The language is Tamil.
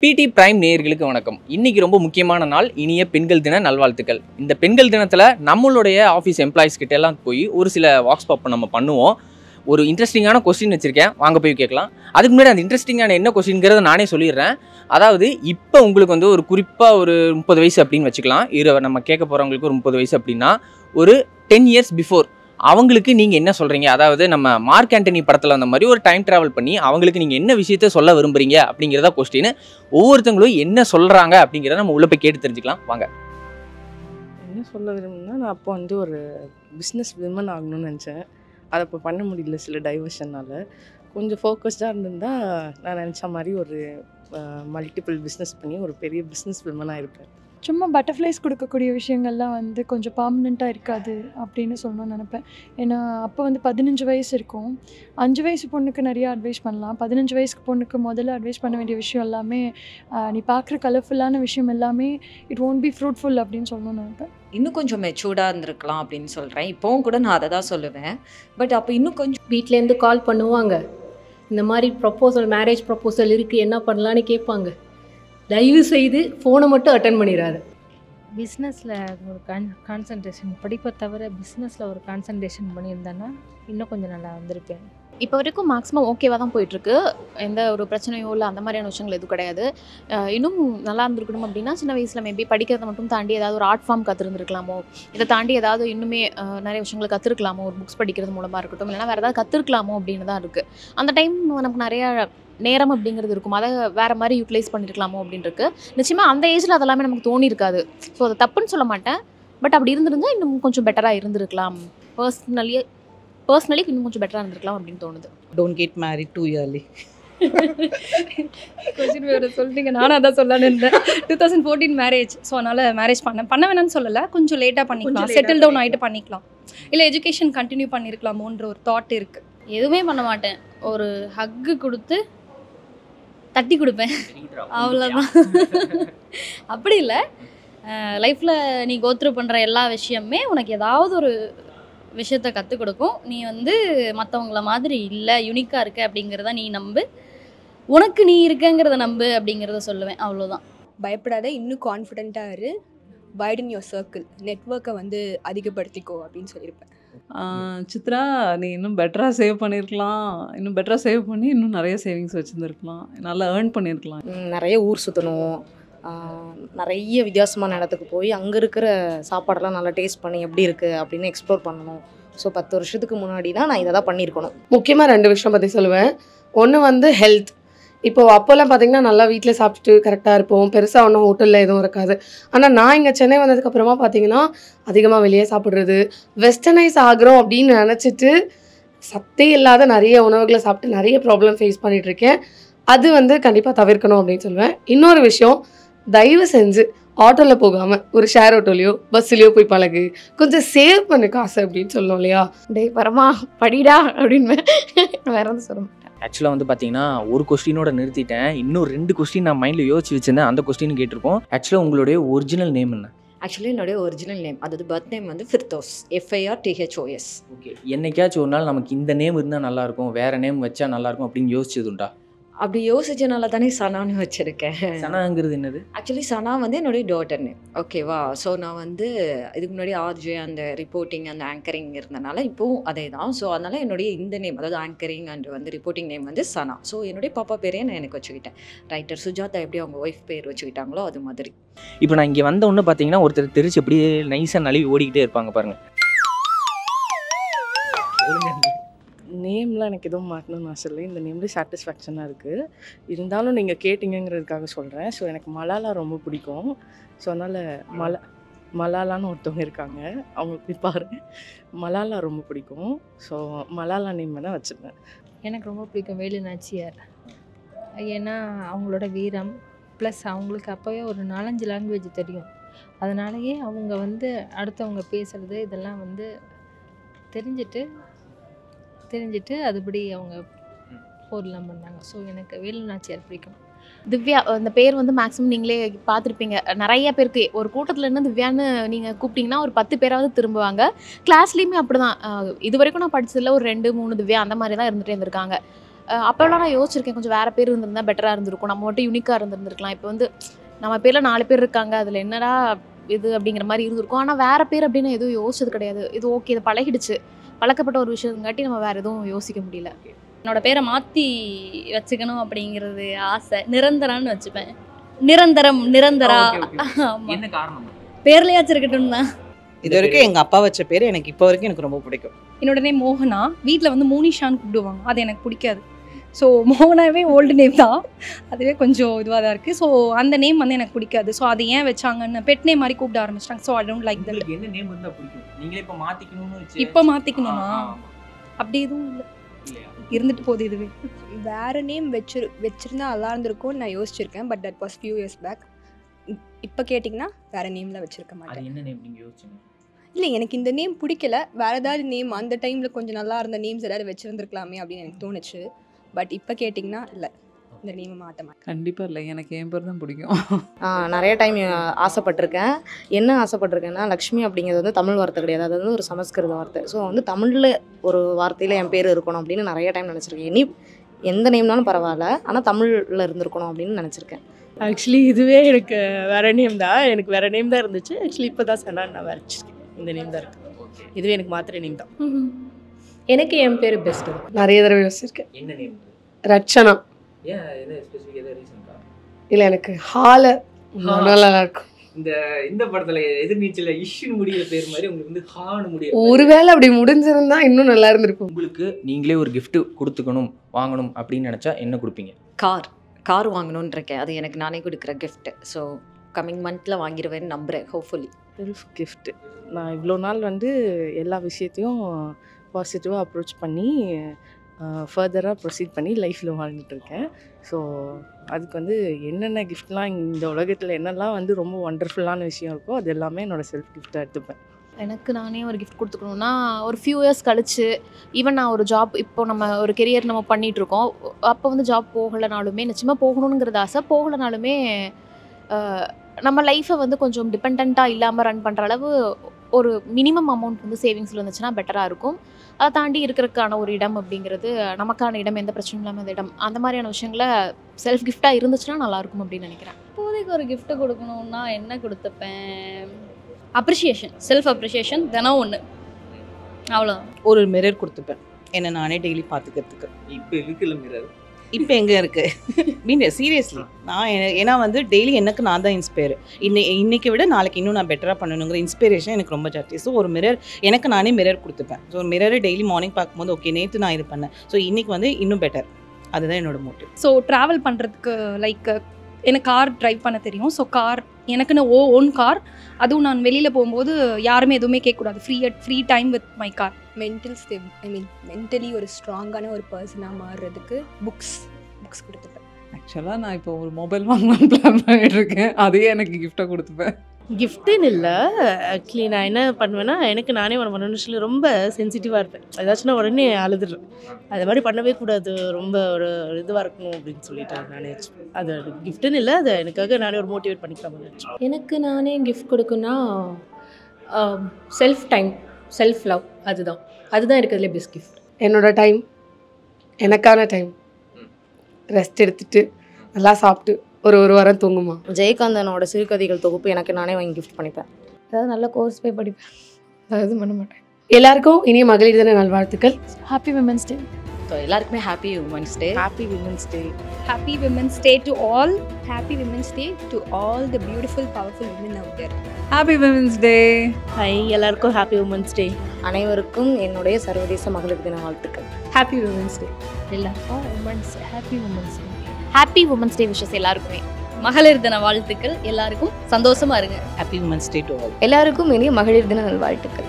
பிடி பிரைம் நேயர்களுக்கு வணக்கம். இன்னைக்கு ரொம்ப முக்கியமான நாள், இனிய பெண்கள் தின நல்வாழ்த்துக்கள். இந்த பெண்கள் தினத்தில் நம்மளுடைய ஆஃபீஸ் எம்ப்ளாயிஸ் கிட்ட எல்லாம் போய் ஒரு சில வாக்ஸ் பாப் நம்ம பண்ணுவோம். ஒரு இன்ட்ரெஸ்டிங்கான கொஸ்டின் வச்சுருக்கேன், வாங்க போய் கேட்கலாம். அதுக்கு முன்னாடி அந்த இன்ட்ரெஸ்டிங்கான என்ன கொஸ்டின்ங்கிறத நானே சொல்லிடுறேன். அதாவது இப்போ உங்களுக்கு வந்து ஒரு குறிப்பாக ஒரு 30 வயசு அப்படின்னு வச்சுக்கலாம். நம்ம கேட்க போகிறவங்களுக்கு ஒரு 30 வயசு அப்படின்னா ஒரு 10 இயர்ஸ் பிஃபோர் அவங்களுக்கு நீங்கள் என்ன சொல்கிறீங்க? அதாவது நம்ம மார்க் ஆண்டனி படத்தில் அந்த மாதிரி ஒரு டைம் ட்ராவல் பண்ணி அவங்களுக்கு நீங்கள் என்ன விஷயத்த சொல்ல விரும்புகிறீங்க அப்படிங்கிறத கொஸ்டின். ஒவ்வொருத்தங்களும் என்ன சொல்கிறாங்க அப்படிங்கிறத நம்ம உள்ள போய் கேட்டு தெரிஞ்சுக்கலாம் வாங்க. என்ன சொல்ல விரும்புனா, நான் அப்போ வந்து ஒரு பிஸ்னஸ் விமன் ஆகணும்னு நினச்சேன். அதை இப்போ பண்ண முடியல சில டைவர்ஷனால். கொஞ்சம் ஃபோக்கஸ்டாக இருந்திருந்தால் நான் நினச்ச மாதிரி ஒரு மல்டிபிள் பிஸ்னஸ் பண்ணி ஒரு பெரிய பிஸ்னஸ் விமனாக இருப்பேன். சும்மா பட்டர்ஃப்ளைஸ் கொடுக்கக்கூடிய விஷயங்கள்லாம் வந்து கொஞ்சம் பர்மனெண்ட்டாக இருக்காது அப்படின்னு சொல்லணும்னு நினப்பேன். ஏன்னா அப்போ வந்து 15 வயசு இருக்கும். 5 வயசு பொண்ணுக்கு நிறையா அட்வைஸ் பண்ணலாம். 15 வயசுக்கு பொண்ணுக்கு முதல்ல அட்வைஸ் பண்ண வேண்டிய விஷயம் எல்லாமே நீ பார்க்குற கலர்ஃபுல்லான விஷயம் எல்லாமே இட் ஒன்ட் பி ஃப்ரூட்ஃபுல் அப்படின்னு சொல்லணும்னு நினைப்பேன். இன்னும் கொஞ்சம் மெச்சூர்டாக இருந்திருக்கலாம் அப்படின்னு சொல்கிறேன். இப்போவும் கூட நான் அதை தான் சொல்லுவேன். பட் அப்போ இன்னும் கொஞ்சம் வீட்டிலேருந்து கால் பண்ணுவாங்க, இந்த மாதிரி ப்ரப்போசல் மேரேஜ் ப்ரப்போசல் இருக்குது என்ன பண்ணலான்னு கேட்பாங்க. தயவு செய்து ஃபோனை மட்டும் அட்டன் பண்ணிடாது. பிஸ்னஸில் ஒரு கான்சன்ட்ரேஷன், படிப்பை தவிர பிஸ்னஸில் ஒரு கான்சன்ட்ரேஷன் பண்ணியிருந்தேன்னா இன்னும் கொஞ்சம் நல்லா வந்திருப்பேன். இப்போ வரைக்கும் மேக்ஸிமம் ஓகேவாக தான் போயிட்டுருக்கு. எந்த ஒரு பிரச்சனையோ இல்லை அந்த மாதிரியான விஷயங்கள் எதுவும் கிடையாது. இன்னும் நல்லா இருந்திருக்கணும் அப்படின்னா சின்ன வயசில் மேபி படிக்கிறத மட்டும் தாண்டி ஏதாவது ஒரு ஆர்ட் ஃபார்ம் கற்றுருந்துருக்கலாமோ, இதை தாண்டி ஏதாவது இன்னுமே நிறைய விஷயங்களை கற்றுருக்கலாமோ, ஒரு புக்ஸ் படிக்கிறது மூலமாக இருக்கட்டும், இல்லைனா வேறு ஏதாவது கற்றுருக்கலாமோ அப்படின்னு தான் இருக்குது. அந்த டைம் நமக்கு நிறையா நேரம் அப்படிங்கிறது இருக்கும், அதை வேறு மாதிரி யூட்டிலைஸ் பண்ணியிருக்கலாமோ அப்படின்ட்டு. நிச்சயமாக அந்த ஏஜில் அதெல்லாமே நமக்கு தோணியிருக்காது. ஸோ அதை தப்புன்னு சொல்ல மாட்டேன். பட் அப்படி இருந்திருந்தால் இன்னும் கொஞ்சம் பெட்டராக இருந்திருக்கலாம். பர்சனலி இன்னும் கொஞ்சம் பெட்டராக இருந்திருக்கலாம் அப்படின்னு தோணுது. Don't get married too early. Question வேறு சொல்லிட்டீங்க, நானும் அதான் சொல்லலான்னு இருந்தேன். 2014 மேரேஜ். ஸோ அதனால் மேரேஜ் பண்ண வேணாம்னு சொல்லலை, கொஞ்சம் லேட்டாக பண்ணிக்கலாம், செட்டில் டவுன் ஆகிட்டு பண்ணிக்கலாம், இல்லை எஜுகேஷன் கண்டினியூ பண்ணியிருக்கலாமோன்ற ஒரு தாட் இருக்குது. எதுவுமே பண்ண மாட்டேன், ஒரு ஹக்கு கொடுத்து தட்டி கொடுப்பேன், அவ்வளோதான். அப்படி இல்லை, லைஃப்பில் நீ கோத்ரூ பண்ணுற எல்லா விஷயமே உனக்கு ஏதாவது ஒரு விஷயத்தை கற்றுக் கொடுக்கும். நீ வந்து மற்றவங்கள மாதிரி இல்லை, யூனிக்காக இருக்க அப்படிங்கிறத நீ நம்பு, உனக்கு நீ இருக்கங்கிறத நம்பு அப்படிங்கிறத சொல்லுவேன், அவ்வளோதான். பயப்படாத, இன்னும் கான்ஃபிடென்ட்டாக இரு, வைடன் யுவர் சர்க்கிள், நெட்வொர்க்கை வந்து அதிகப்படுத்திக்கோ அப்படின்னு சொல்லியிருப்பேன். சித்ரா, நீ இன்னும் பெட்டராக சேவ் பண்ணியிருக்கலாம், இன்னும் பெட்டராக சேவ் பண்ணி இன்னும் நிறைய சேவிங்ஸ் வச்சுருந்துருக்கலாம், நல்லா ஏர்ன் பண்ணியிருக்கலாம். நிறைய ஊர் சுற்றணும், நிறைய வித்தியாசமான இடத்துக்கு போய் அங்கே இருக்கிற சாப்பாடெல்லாம் நல்லா டேஸ்ட் பண்ணி எப்படி இருக்குது அப்படின்னு எக்ஸ்ப்ளோர் பண்ணணும். ஸோ 10 வருஷத்துக்கு முன்னாடி தான் நான் இதை தான் பண்ணியிருக்கணும். முக்கியமாக 2 விஷயம் பற்றி சொல்லுவேன். ஒன்று வந்து ஹெல்த். இப்போது அப்போல்லாம் பார்த்திங்கன்னா நல்லா வீட்டில் சாப்பிட்டுட்டு கரெக்டாக இருப்போம், பெருசாக ஒன்றும் ஹோட்டலில் எதுவும் இருக்காது. ஆனால் நான் இங்கே சென்னை வந்ததுக்கப்புறமா பார்த்திங்கன்னா அதிகமாக வெளியே சாப்பிட்றது, வெஸ்டர்னைஸ் ஆகிறோம் அப்படின்னு நினச்சிட்டு சத்தே இல்லாத நிறைய உணவுகளை சாப்பிட்டு நிறைய ப்ராப்ளம் ஃபேஸ் பண்ணிகிட்ருக்கேன். அது வந்து கண்டிப்பாக தவிர்க்கணும் அப்படின்னு சொல்லுவேன். இன்னொரு விஷயம், தயவு செஞ்சு ஆட்டோவில் போகாமல் ஒரு ஷேர் ஆட்டோலையோ பஸ்ஸுலையோ போய் பழகு, கொஞ்சம் சேவ் பண்ணு காசு அப்படின்னு சொல்லணும் இல்லையா? டே பரமா படிடா அப்படின்னு வேற எதுவும் சொல்ல மாட்டேன். ஆக்சுவலாக வந்து பார்த்தீங்கன்னா ஒரு கொஸ்டினோட நிறுத்திட்டேன். இன்னும் 2 கொஸ்டின் நான் மைண்டில் யோசிச்சு வச்சிருந்தேன், அந்த கொஸ்டின் கேட்டிருக்கோம். ஆக்சுவலாக உங்களுடைய ஒரிஜினல் நேம் என்ன? ஆக்சுவலி என்னுடைய ஒரிஜினல் நேம், அதாவது பர்த் நேம் வந்து ஃபிர்தோஸ், FIRTHOS. ஓகே, என்னைக்காச்சும் ஒரு நாள் நமக்கு இந்த நேம் இருந்தால் நல்லாயிருக்கும், வேறு நேம் வச்சா நல்லாயிருக்கும் அப்படின்னு யோசிச்சதுண்டா? அப்படி யோசிச்சனால தானே சனான்னு வச்சுருக்கேன். சனாங்கிறது என்னது? ஆக்சுவலி சனா வந்து என்னுடைய டாட்டர் நேம், ஓகேவா? ஸோ நான் வந்து இதுக்கு முன்னாடி ஆர்ஜே அந்த ரிப்போர்ட்டிங் அந்த ஆங்கரிங் இருந்தனால இப்போவும் அதே தான். ஸோ அதனால் என்னுடைய இந்த நேம், அதாவது ஆங்கரிங் அண்ட் வந்து ரிப்போர்ட்டிங் நேம் வந்து சனா. ஸோ என்னுடைய பாப்பா பேரே நான் எனக்கு வச்சுக்கிட்டேன். ரைட்டர் சுஜாதா எப்படி அவங்க ஒய்ஃப் பேர் வச்சுக்கிட்டாங்களோ அது மாதிரி. இப்போ நான் இங்கே வந்த ஒன்று பார்த்தீங்கன்னா ஒருத்தர் தெரிச்சு அப்படியே நைஸாக நழுவி ஓடிக்கிட்டே இருப்பாங்க பாருங்கள். நேம்லாம் எனக்கு எதுவும் மாற்றணும்னு ஆசை இல்லை, இந்த நேம்லேயே சாட்டிஸ்ஃபேக்ஷனாக இருக்குது. இருந்தாலும் நீங்கள் கேட்டிங்கிறதுக்காக சொல்கிறேன். ஸோ எனக்கு மலாலா ரொம்ப பிடிக்கும். ஸோ அதனால் மலாலான்னு ஒருத்தவங்க இருக்காங்க, அவங்க போய் பாருங்க. மலாலா ரொம்ப பிடிக்கும். ஸோ மலாலா நேம் தான் வச்சுருந்தேன். எனக்கு ரொம்ப பிடிக்கும் வேலு நாச்சியார். ஏன்னா அவங்களோட வீரம் ப்ளஸ் அவங்களுக்கு அப்போவே ஒரு 4-5 லாங்குவேஜ் தெரியும். அதனாலேயே அவங்க வந்து அடுத்தவங்க பேசுகிறது இதெல்லாம் வந்து தெரிஞ்சுட்டு அதுபடி அவங்க போர்லாம் பண்ணாங்க. ஸோ எனக்கு வேலு நாச்சியார் பிடிக்கும். திவ்யா அந்த பேர் வந்து மேக்ஸிமம் நீங்களே பார்த்துருப்பீங்க. நிறைய பேருக்கு ஒரு கூட்டத்தில் இருந்து திவ்யான்னு நீங்கள் கூப்பிட்டிங்கன்னா ஒரு 10 பேராவது திரும்புவாங்க. கிளாஸ்லேயுமே அப்படி தான். இது வரைக்கும் நான் படித்ததில் ஒரு 2-3 திவ்யா அந்த மாதிரி தான் இருந்துகிட்டே இருந்திருக்காங்க. அப்போல்லாம் நான் யோசிச்சிருக்கேன் கொஞ்சம் வேறு பேர் இருந்திருந்தா பெட்டராக இருந்திருக்கும், நம்ம மட்டும் யூனிக்காக இருந்திருந்துருக்கலாம். இப்போ வந்து நம்ம பேரில் 4 பேர் இருக்காங்க, அதில் என்னடா இது அப்படிங்கிற மாதிரி இருந்திருக்கும். ஆனால் வேறு பேர் அப்படின்னு எதுவும் யோசிச்சது கிடையாது. இது ஓகே, இது பழகிடுச்சு, பழக்கப்பட்ட ஒரு விஷயங்காட்டி நம்ம வேறு எதுவும் யோசிக்க முடியல. என்னோட பேரை மாற்றி வச்சுக்கணும் அப்படிங்கிறது ஆசை. நிரந்தரான்னு வச்சுப்பேன். நிரந்தரம், நிரந்தரா. என்ன காரணம்? பேர்லையாச்சும் இருக்கட்டும் தான். இது வரைக்கும் எங்கள் அப்பா வச்ச பேர் எனக்கு இப்போ வரைக்கும் எனக்கு ரொம்ப பிடிக்கும். என்னோட நேம் மோகனா. வீட்டில் வந்து மோனிஷான்னு கூப்பிடுவாங்க, அது எனக்கு பிடிக்காது. ஸோ மோகனாவே ஓல்டு நேம் தான், அதுவே கொஞ்சம் இதுவாக தான் இருக்குது. ஸோ அந்த நேம் வந்து எனக்கு பிடிக்காது. ஸோ அது ஏன் வச்சாங்கன்னு பெட் நேம் மாதிரி கூப்பிட ஆரம்பிச்சிட்டாங்க. So I don't like that. என்ன நேம் இருந்தால் பிடிக்கும்? நீங்களே இப்போ மாற்றிக்கணும்னு இப்போ மாற்றிக்கணுமா? அப்படி எதுவும் இல்லை, இருந்துட்டு போகுது இதுவே. வேறு நேம் வச்சிருந்தா நல்லா இருந்திருக்கும்னு நான் யோசிச்சிருக்கேன். But that was few years back. இப்போ கேட்டிங்கன்னா வேறு நேமில் வச்சுருக்க மாட்டேன். என்ன நேம் நீங்கள் யோசிச்சீங்க? இல்லை, எனக்கு இந்த நேம் பிடிக்கல, வேறு ஏதாவது நேம் அந்த டைமில் கொஞ்சம் நல்லா இருந்த நேம்ஸ் ஏதாவது வச்சுருந்துருக்கலாமே அப்படின்னு எனக்கு தோணுச்சு. பட் இப்போ கேட்டிங்கன்னா இல்லை, இந்த நேமை மாற்ற மாட்டேன். கண்டிப்பாக இல்லை, எனக்கு என் பேர் தான் பிடிக்கும். நிறைய டைம் ஆசைப்பட்டிருக்கேன். என்ன ஆசைப்பட்டிருக்கேன்னா, லக்ஷ்மி அப்படிங்கிறது வந்து தமிழ் வார்த்தை கிடையாது, அது வந்து ஒரு சமஸ்கிருத வார்த்தை. ஸோ வந்து தமிழில் ஒரு வார்த்தையில் என் பேர் இருக்கணும் அப்படின்னு நிறைய டைம் நினச்சிருக்கேன். இனி எந்த நேம்னாலும் பரவாயில்ல, ஆனால் தமிழில் இருந்திருக்கணும் அப்படின்னு நினச்சிருக்கேன். ஆக்சுவலி இதுவே எனக்கு வேறு நேம் தான், எனக்கு வேறு நேம் தான் இருந்துச்சு. ஆக்சுவலி இப்போ தான் சனா நான் வரைச்சிருக்கேன், இந்த நேம் தான் இருக்குது. இதுவே எனக்கு மாத்திரை நேம் தான். எனக்கு என் பேர் பெஸ்ட்டு. நிறைய தடவை யோசிச்சிருக்கேன். என்ன நேம்? ரட்சனா. ஏன் என்ன ஸ்பெசிஃபிக் ஏதாவது ரீசன்க்கா? இல்லை, எனக்கு நல்லா இருக்கும். இந்த படத்துல எதிர்நீச்சல இஷ்யூன்னு முடிகிற பேர் மாதிரி உங்களுக்கு வந்து ஹான்னு முடியும். ஒருவேளை அப்படி முடிஞ்சிருந்தா இன்னும் நல்லா இருந்திருக்கும். உங்களுக்கு நீங்களே ஒரு gift கொடுத்துக்கணும், வாங்கணும் அப்படின்னு நினச்சா என்ன கொடுப்பீங்க? கார் வாங்கணும்னு இருக்கேன். அது எனக்கு நானே கொடுக்குற கிஃப்ட். ஸோ கம்மிங் மந்த்தில் வாங்கிடுவேன்னு நம்புகிறேன், ஹோப்ஃபுல்லி. Self gift. நான் இவ்வளோ நாள் வந்து எல்லா விஷயத்தையும் பாசிட்டிவாக அப்ரோச் பண்ணி ஃபர்தராக ப்ரொசீட் பண்ணி லைஃப்பில் வாழ்ந்துட்டுருக்கேன். ஸோ அதுக்கு வந்து என்னென்ன கிஃப்ட்லாம் இந்த உலகத்தில் என்னெல்லாம் வந்து ரொம்ப ஒண்டர்ஃபுல்லான விஷயம் இருக்கோ அது எல்லாமே என்னோடய செல்ஃப் கிஃப்ட்டாக எடுத்துப்பேன். எனக்கு நானே ஒரு கிஃப்ட் கொடுத்துக்கணுன்னா, ஒரு ஃபியூ இயர்ஸ் கழிச்சு ஈவன் நான் ஒரு ஜாப், இப்போ நம்ம ஒரு கெரியர் நம்ம பண்ணிகிட்ருக்கோம், அப்போ வந்து ஜாப் போகலைனாலுமே, நிச்சயமாக போகணுங்கிறது ஆசை, போகலைனாலுமே நம்ம லைஃப்பை வந்து கொஞ்சம் டிபெண்ட்டாக இல்லாமல் ரன் பண்ணுற அளவு ஒரு மினிமம் அமௌண்ட் வந்து சேவிங்ஸில் இருந்துச்சுன்னா பெட்டராக இருக்கும். அதை தாண்டி இருக்கிறதுக்கான ஒரு இடம் அப்படிங்கிறது, நமக்கான இடம், எந்த பிரச்சனையும் இல்லாமல் அந்த இடம், அந்த மாதிரியான விஷயங்களை செல்ஃப் கிஃப்டாக இருந்துச்சுன்னா நல்லாயிருக்கும் அப்படின்னு நினைக்கிறேன். இப்போதைக்கு ஒரு கிஃப்ட்டு கொடுக்கணுன்னா என்ன கொடுத்துப்பேன்? அப்ரிஷியேஷன், செல்ஃப் அப்ரிஷியேஷன், தினம் ஒன்று, அவ்வளோ. ஒரு மிரர் கொடுத்துப்பேன், என்னை நானே டெய்லி பார்த்துக்கிறதுக்கு. இப்போ இருக்குல்ல மிரர், இப்போ எங்கே இருக்குது மீன் சீரியஸ்லி நான் ஏன்னா வந்து டெய்லி எனக்கு நான் தான் இன்ஸ்பயர். இன்னைக்கு விட நாளைக்கு இன்னும் நான் பெட்டராக பண்ணணுங்கிற இன்ஸ்பிரேஷன் எனக்கு ரொம்ப ஜாஸ்தி. ஸோ ஒரு மிரர், எனக்கு நானே மிரர் கொடுத்துப்பேன். ஸோ மிரரை டெய்லி மார்னிங் பார்க்கும்போது ஓகே நேற்று நான் இது பண்ணேன், ஸோ இன்றைக்கி வந்து இன்னும் பெட்டர், அதுதான் என்னோட மோட்டிவ். ஸோ ட்ராவல் பண்ணுறதுக்கு லைக் எனக்கு கார் ட்ரைவ் பண்ண தெரியும். ஸோ கார் எனக்குன்னு ஓன் கார், அதுவும் நான் வெளியில் போகும்போது யாருமே எதுவுமே கேட்கக்கூடாது, free time with my car. Mentally ஒரு ஸ்ட்ராங்கான ஒரு பர்சனாக மாறுறதுக்கு புக்ஸ் கொடுத்துப்பேன். ஆக்சுவலாக நான் இப்போ ஒரு மொபைல் வாங்கலாம்னு பிளான் பண்ணிட்டு இருக்கேன், அதையே எனக்கு கிஃப்டாக கொடுத்துப்பேன். கிஃப்ட்டுன்னு இல்லை, ஆக்சுவலி நான் என்ன பண்ணுவேன்னா, எனக்கு நானே ஒரு மனுஷனில் ரொம்ப சென்சிட்டிவாக இருப்பேன். ஏதாச்சும் நான் உடனே அழுதுடுறேன். அது மாதிரி பண்ணவே கூடாது, ரொம்ப ஒரு இதுவாக இருக்கணும் அப்படின்னு சொல்லிட்டு நானே அது கிஃப்ட்டுன்னு இல்லை, அதை எனக்காக நானே ஒரு மோட்டிவேட் பண்ணிக்கலாம். எனக்கு நானே கிஃப்ட் கொடுக்குன்னா செல்ஃப் டைம், செல்ஃப் லவ், அதுதான் இருக்கிறதுலே பெஸ்ட் கிஃப்ட். என்னோட டைம், எனக்கான டைம், ரெஸ்ட் எடுத்துட்டு நல்லா சாப்பிட்டு ஒரு வாரம் தூங்குமா. ஜெயகாந்தனோட சிறுகதைகள் தொகுப்பு எனக்கு நானே வாங்கி கிஃப்ட் பண்ணிப்பேன். அதாவது நல்ல கோர்ஸ் போய் படிப்பேன், அதாவது பண்ண மாட்டேன். எல்லாருக்கும் இனிய மகளிர் தின நல்வாழ்த்துக்கள். Happy women's day. ஸோ எல்லாருக்குமே happy women's day. Happy women's day. Happy women's day to all. Happy women's day to all the beautiful powerful women out there. Happy women's day. Hi, எல்லாருக்கும் ஹாப்பி விமன்ஸ் டே. அனைவருக்கும் என்னுடைய சர்வதேச மகளிர் தின வாழ்த்துக்கள். Happy women's day. எல்லாருக்கும் happy women's day. Happy women's day wishes எல்லாருக்குமே. மகளிர் தின வாழ்த்துக்கள். எல்லாருக்கும் சந்தோஷமா இருங்க. Happy women's day to all. எல்லாருக்கும் இனிய மகளிர் தின நல்வாழ்த்துக்கள்.